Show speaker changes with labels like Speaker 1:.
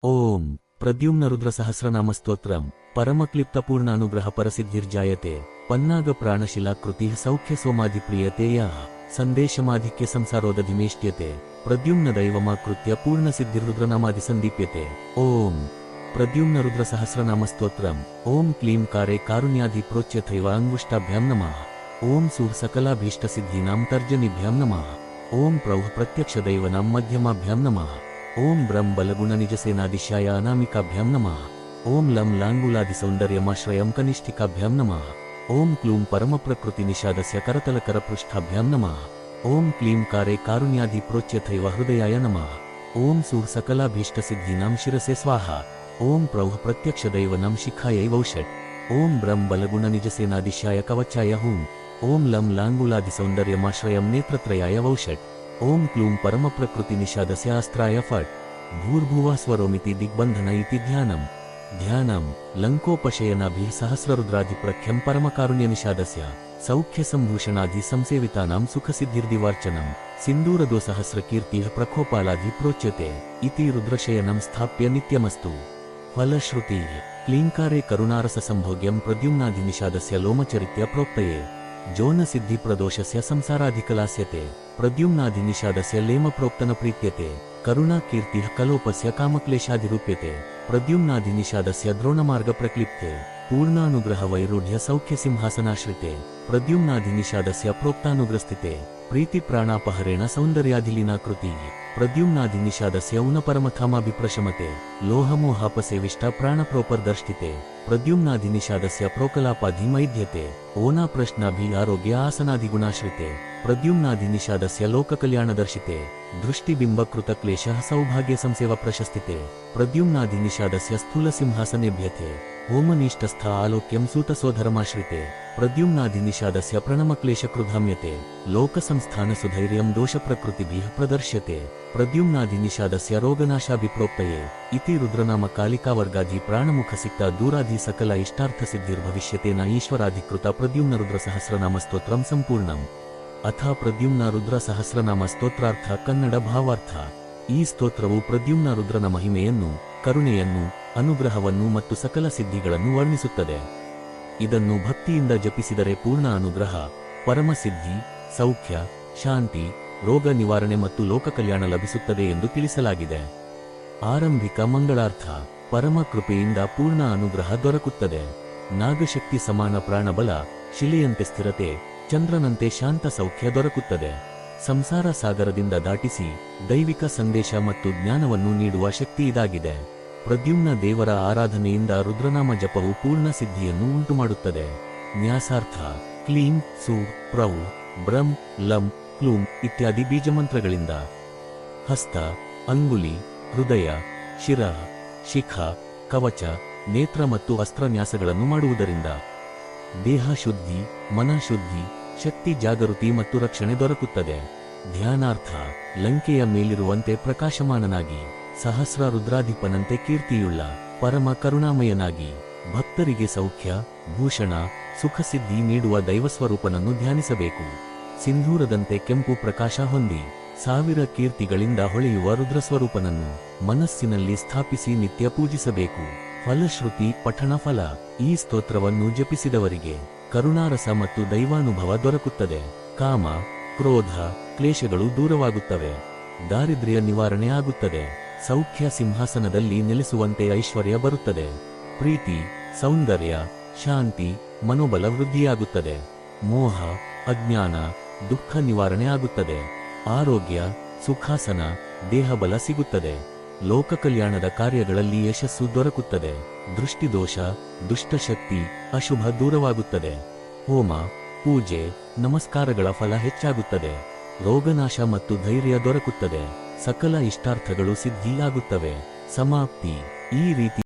Speaker 1: ಓಂ ಪ್ರದ್ಯುಮ್ನ ರುದ್ರ ಸಹಸ್ರನಾಮ ಸ್ತೋತ್ರಂ ಪರಮಕ್ಲಿಪ್ತಪೂರ್ಣ ಅನುಗ್ರಹ ಪರಸಿದ್ಧಿರ್ಜಾಯತೆ ಪನ್ನಾಗ ಪ್ರಾಣಶಿಲಾಕೃತಿ ಸೌಖ್ಯ ಸೋಮಾಧಿಪ್ರಿಯತೆಯ ಸಂದೇಶಮಾಧಿಕ್ಯ ಸಂಸಾರೋದಧಿಮೇಷ್ಟ್ಯತೆ ಪ್ರದ್ಯುಮ್ನ ದೈವಮಾಕೃತ್ಯ ಪೂರ್ಣ ಸಿದ್ಧಿರುದ್ರನಾಮಾಧಿ ಸಂದೀಪ್ಯತೆ ಓಂ ಪ್ರದ್ಯುಮ್ನ ರುದ್ರ ಸಹಸ್ರನಾಮ ಸ್ತೋತ್ರಂ ಓಂ ಕ್ಲೀಂ ಕಾರೆ ಕಾರುಣ್ಯಾಧಿ ಪ್ರೋಚ್ಯಥೈವ ಅಂಗುಷ್ಟಾಭ್ಯಾಂ ನಮಃ ಓಂ ಸೂರ್ ಸಕಲಾಭೀಷ್ಟ ಸಿದ್ಧೀನಾಂ ತರ್ಜನಿಭ್ಯಾಂ ನಮಃ ಓಂ ಪ್ರೌಃ ಪ್ರತ್ಯಕ್ಷ ದೈವನಾಂ ಮಧ್ಯಮಾಭ್ಯಾಂ ನಮಃ ಓಂ ಬ್ರಂ ಬಲಗುಣ ನಿಜಸೇನಾದಿಶಾಯ ಅನಾಮಿಕಾಭ್ಯಾಂ ನಮಃ ಓಂ ಲಂ ಲಾಂಗುಲಾದಿ ಸೌಂದರ್ಯಮಾಶ್ರಯಂ ಕನಿಷ್ಠಿಕಾಭ್ಯಾಂ ನಮಃ ಓಂ ಕ್ಲೂಂ ಪರಮಪ್ರಕೃತಿ ನಿಷಾದಸ್ಯ ಕರತಲಕರಪೃಷ್ಠಾಭ್ಯಾಂ ನಮಃ ಓಂ ಕ್ಲೀಂ ಕಾರೆ ಕಾರುಣ್ಯಾಧಿ ಪ್ರೋಚ್ಯಥೈವ ಹೃದಯಾಯ ನಮಃ ಓಂ ಸೂರ್ ಸಕಲಾಭೀಷ್ಟ ಸಿದ್ಧೀನಾಂ ಶಿರಸೆ ಸ್ವಾಹ ಓಂ ಪ್ರೌಃ ಪ್ರತ್ಯಕ್ಷ ದೈವನಾಂ ಶಿಖಾಯೈ ವೌಷಟ್ ಓಂ ಬ್ರಂ ಬಲಗುಣ ನಿಜಸೇನಾದಿಶಾಯ ಕವಚಾಯ ಹೂಂ ಓಂ ಲಂ ಲಾಂಗುಲಾದಿ ಸೌಂದರ್ಯಮಾಶ್ರಯಂ ನೇತ್ರತ್ರಯಾಯ ವೌಷಟ್ ಓಂ ಕ್ಲೂಂ ಪರಮಪ್ರಕೃತಿ ನಿಷಾದಸ್ಯ ಅಸ್ತ್ರಾಯ ಫಟ್ ಭೂರ್ಭುವ ಸ್ವರೋಮಿತಿ ದಿಗ್ಬಂಧನ ಇತಿ ಧ್ಯಾನಂ ಧ್ಯಾನಂ ಲಂಕೋಪಶಯನಾಭಿಃ ಸಹಸ್ರರುದ್ರಾಧಿಪ್ರಖ್ಯಂ ಪರಮಕಾರುಣ್ಯ ನಿಷಾದಸ್ಯ ಸೌಖ್ಯ ಸಂಭೂಷಣಾಧಿ ಸಂಸೇವಿತಾನಾಂ ಸುಖಸಿದ್ಧಿರ್ದಿವಾರ್ಚನಂ ಸಿಂಧೂರದೋ ಸಹಸ್ರಕೀರ್ತಿಃ ಪ್ರಕೋಪಾಲಾಧಿ ಪ್ರೋಚ್ಯತೆ ಇತಿ ರುದ್ರಶಯನಂ ಸ್ಥಾಪ್ಯ ನಿತ್ಯಮಸ್ತು ಫಲಶ್ರುತಿ ಕ್ಲೀಂಕಾರೆ ಕರುಣಾರಸ ಸಂಭೋಗ್ಯಂ ಪ್ರದ್ಯುಮ್ನಾಧಿ ನಿಷಾದಸ್ಯ ಲೋಮಚರಿತ್ಯ ಪ್ರೋಕ್ತಯೇ ಜೋನ ಸಿದ್ಧಿ ಪ್ರದೋಷಸ್ಯ ಸಂಸಾರಾಧಿಕಲಾಸ್ಯತೆ ಪ್ರದ್ಯುಮ್ನಾಧಿ ನಿಷಾದಸ್ಯ ಲೇಮ ಪ್ರೋಕ್ತನ ಪ್ರೀತ್ಯತೆ ಕರುಣಾ ಕೀರ್ತಿಃ ಕಲೋಪಸ್ಯ ಕಾಮಕ್ಲೇಶಾಧಿರೂಪ್ಯತೆ ಪ್ರದ್ಯುಮ್ನಾಧಿ ನಿಷಾದಸ್ಯ ದ್ರೋಣಮಾರ್ಗ ಪ್ರಕ್ಲಿಪ್ತೆ ಪೂರ್ಣಾನುಗ್ರಹ ವೈರುಢ್ಯ ಸೌಖ್ಯ ಸಿಂಹಾಸನಾಶ್ರಿತೆ ಪ್ರದ್ಯುಮ್ನಾಧಿ ನಿಷಾದಸ್ಯ ಪ್ರೋಕ್ತಾನುಗ್ರಸ್ಥಿತೆ ಪ್ರೀತಿ ಪ್ರಾಣಾಪಹರೇಣ ಸೌಂದರ್ಯಾಧಿಲೀನಾಕೃತಿ ಪ್ರದ್ಯುಮ್ನಾಧಿ ನಿಷಾದಸ್ಯ ಉನಪರಮಥಾಮಾಭಿಪ್ರಶಮತೆ ಲೋಹಮೋಹಾಪಸೇವಿಷ್ಟ ಪ್ರಾಣಪ್ರೋಪರ್ದರ್ಷ್ಟಿತೆ ಪ್ರದ್ಯುಮ್ನಾಧಿ ನಿಷಾದಸ್ಯ ಪ್ರೋಕಲಾಪಾಧಿ ಮೈಧ್ಯತೆ ಓನಾ ಪ್ರಶ್ನಾಭಿ ಆರೋಗ್ಯ ಆಸನಾಧಿಗುಣಾಶ್ರಿತೆ ಪ್ರದ್ಯುಮ್ನಾಧಿ ನಿಷಾದಸ್ಯ ಲೋಕಕಲ್ಯಾಣದರ್ಶಿತೆ ದೃಷ್ಟಿಬಿಂಬಕೃತ ಕ್ಲೇಶಃ ಸೌಭಾಗ್ಯ ಸಂಸೇವ ಪ್ರಶಸ್ತಿತೆ ಪ್ರದ್ಯುಮ್ನಾಧಿ ನಿಷಾದಸ್ಯ ಸ್ಥೂಲ ಸಿಂಹಾಸನೇಭ್ಯತೆ ಹೋಮನಿಷ್ಠಸ್ಥ ಆಲೋಕ್ಯಂ ಸೂತಸೋಧರಮಾಶ್ರಿತೆ ಪ್ರದ್ಯುಮ್ನಾಧಿ ನಿಷಾದಸ್ಯ ಪ್ರಣಮಕ್ಲೇಶಕೃಧಾಮ್ಯತೆ ಲೋಕಸಂಸ್ಥಾನ ಸುಧೈರ್ಯಂ ದೋಷ ಪ್ರಕೃತಿಭಿಃ ಪ್ರದರ್ಶ್ಯತೆ ಪ್ರದ್ಯುಮ್ನಾಧಿ ನಿಷಾದಸ್ಯ ರೋಗನಾಶಾಭಿಪ್ರೋಕ್ತಯೇ ಇತಿ ರುದ್ರನಾಮ ಕಾಲಿಕಾವರ್ಗಾಧಿ ಪ್ರಾಣಮುಖ ಸಿಕ್ತ ದೂರಾಧಿ ಸಕಲ ಇಷ್ಟಾರ್ಥ ಸಿದ್ಧಿರ್ಭವಿಷ್ಯತೆ ನ ಈಶ್ವರಾಧಿಕೃತ ಪ್ರದ್ಯುಮ್ನ ರುದ್ರ ಸಹಸ್ರನಾಮ ಸ್ತೋತ್ರಂ ಸಂಪೂರ್ಣಂ ಅಥ ಪ್ರದ್ಯುಮ್ನ ರುದ್ರ ಸಹಸ್ರನಾಮ ಸ್ತೋತ್ರಾರ್ಥ ಕನ್ನಡ ಭಾವಾರ್ಥ ಈ ಸ್ತೋತ್ರವು ಪ್ರದ್ಯುಮ್ನ ರುದ್ರನ ಮಹಿಮೆಯನ್ನು ಕರುಣೆಯನ್ನು ಅನುಗ್ರಹವನ್ನು ಮತ್ತು ಸಕಲ ಸಿದ್ಧಿಗಳನ್ನು ವರ್ಣಿಸುತ್ತದೆ ಇದನ್ನು ಭಕ್ತಿಯಿಂದ ಜಪಿಸಿದರೆ ಪೂರ್ಣ ಅನುಗ್ರಹ ಪರಮಸಿದ್ಧಿ ಸೌಖ್ಯ ಶಾಂತಿ ರೋಗ ನಿವಾರಣೆ ಮತ್ತು ಲೋಕ ಕಲ್ಯಾಣ ಲಭಿಸುತ್ತದೆ ಎಂದು ತಿಳಿಸಲಾಗಿದೆ ಆರಂಭಿಕ ಮಂಗಳಾರ್ಥ ಪರಮ ಕೃಪೆಯಿಂದ ಪೂರ್ಣ ಅನುಗ್ರಹ ದೊರಕುತ್ತದೆ ನಾಗಶಕ್ತಿ ಸಮಾನ ಪ್ರಾಣಬಲ ಶಿಲೆಯಂತೆ ಸ್ಥಿರತೆ ಚಂದ್ರನಂತೆ ಶಾಂತ ಸೌಖ್ಯ ದೊರಕುತ್ತದೆ ಸಂಸಾರ ಸಾಗರದಿಂದ ದಾಟಿಸಿ ದೈವಿಕ ಸಂದೇಶ ಮತ್ತು ಜ್ಞಾನವನ್ನು ನೀಡುವ ಶಕ್ತಿ ಇದಾಗಿದೆ ಪ್ರದ್ಯುಮ್ನ ದೇವರ ಆರಾಧನೆಯಿಂದ ರುದ್ರನಾಮ ಜಪವು ಪೂರ್ಣ ಸಿದ್ಧಿಯನ್ನು ಉಂಟುಮಾಡುತ್ತದೆ ನ್ಯಾಸಾರ್ಥ ಕ್ಲೀಂ ಸು ಪ್ರೌ ಬ್ರಂ ಲಂ ಕ್ಲೂಂ ಇತ್ಯಾದಿ ಬೀಜಮಂತ್ರಗಳಿಂದ ಹಸ್ತ ಅಂಗುಲಿ ಹೃದಯ ಶಿರ ಶಿಖ ಕವಚ ನೇತ್ರ ಮತ್ತು ಅಸ್ತ್ರನ್ಯಾಸಗಳನ್ನು ಮಾಡುವುದರಿಂದ ದೇಹ ಶುದ್ಧಿ ಮನ ಶುದ್ಧಿ ಶಕ್ತಿ ಜಾಗೃತಿ ಮತ್ತು ರಕ್ಷಣೆ ದೊರಕುತ್ತದೆ ಧ್ಯಾನಾರ್ಥ ಲಂಕೆಯ ಮೇಲಿರುವಂತೆ ಪ್ರಕಾಶಮಾನನಾಗಿ ಸಹಸ್ರ ರುದ್ರಾಧಿಪನಂತೆ ಕೀರ್ತಿಯುಳ್ಳ ಪರಮ ಕರುಣಾಮಯನಾಗಿ ಭಕ್ತರಿಗೆ ಸೌಖ್ಯ ಭೂಷಣ ಸುಖಸಿದ್ಧಿ ನೀಡುವ ದೈವಸ್ವರೂಪನನ್ನು ಧ್ಯಾನಿಸಬೇಕು ಸಿಂಧೂರದಂತೆ ಕೆಂಪು ಪ್ರಕಾಶ ಹೊಂದಿ ಸಾವಿರ ಕೀರ್ತಿಗಳಿಂದ ಹೊಳೆಯುವ ರುದ್ರಸ್ವರೂಪನನ್ನು ಮನಸ್ಸಿನಲ್ಲಿ ಸ್ಥಾಪಿಸಿ ನಿತ್ಯ ಪೂಜಿಸಬೇಕು ಫಲಶ್ರುತಿ ಪಠಣ ಫಲ ಈ ಸ್ತೋತ್ರವನ್ನು ಜಪಿಸಿದವರಿಗೆ ಕರುಣಾರಸ ಮತ್ತು ದೈವಾನುಭವ ದೊರಕುತ್ತದೆ ಕಾಮ ಕ್ರೋಧ ಕ್ಲೇಶಗಳು ದೂರವಾಗುತ್ತವೆ ದಾರಿದ್ರ್ಯ ನಿವಾರಣೆ ಆಗುತ್ತದೆ ಸೌಖ್ಯ ಸಿಂಹಾಸನದಲ್ಲಿ ನೆಲೆಸುವಂತೆ ಐಶ್ವರ್ಯ ಬರುತ್ತದೆ ಪ್ರೀತಿ ಸೌಂದರ್ಯ ಶಾಂತಿ ಮನೋಬಲ ವೃದ್ಧಿಯಾಗುತ್ತದೆ ಮೋಹ ಅಜ್ಞಾನ ದುಃಖ ನಿವಾರಣೆ ಆಗುತ್ತದೆ ಆರೋಗ್ಯ ಸುಖಾಸನ ದೇಹಬಲ ಸಿಗುತ್ತದೆ ಲೋಕ ಕಲ್ಯಾಣದ ಕಾರ್ಯಗಳಲ್ಲಿ ಯಶಸ್ಸು ದೊರಕುತ್ತದೆ ದೃಷ್ಟಿದೋಷ ದುಷ್ಟಶಕ್ತಿ ಅಶುಭ ದೂರವಾಗುತ್ತದೆ ಹೋಮ ಪೂಜೆ ನಮಸ್ಕಾರಗಳ ಫಲ ಹೆಚ್ಚಾಗುತ್ತದೆ ರೋಗನಾಶ ಮತ್ತು ಧೈರ್ಯ ದೊರಕುತ್ತದೆ ಸಕಲ ಇಷ್ಟಾರ್ಥಗಳು ಸಿದ್ಧಿಯಾಗುತ್ತವೆ ಸಮಾಪ್ತಿ ಈ ರೀತಿ